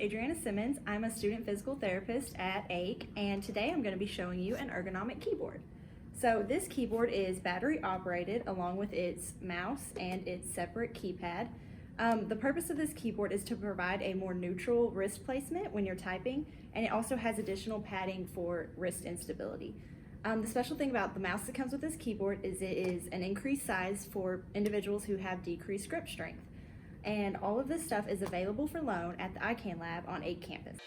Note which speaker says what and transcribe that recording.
Speaker 1: Adriana Simmons. I'm a student physical therapist at AIC, and today I'm going to be showing you an ergonomic keyboard. So this keyboard is battery operated along with its mouse and its separate keypad. The purpose of this keyboard is to provide a more neutral wrist placement when you're typing, and it also has additional padding for wrist instability. The special thing about the mouse that comes with this keyboard is it is an increased size for individuals who have decreased grip strength. And all of this stuff is available for loan at the ICANN lab on AIC campus.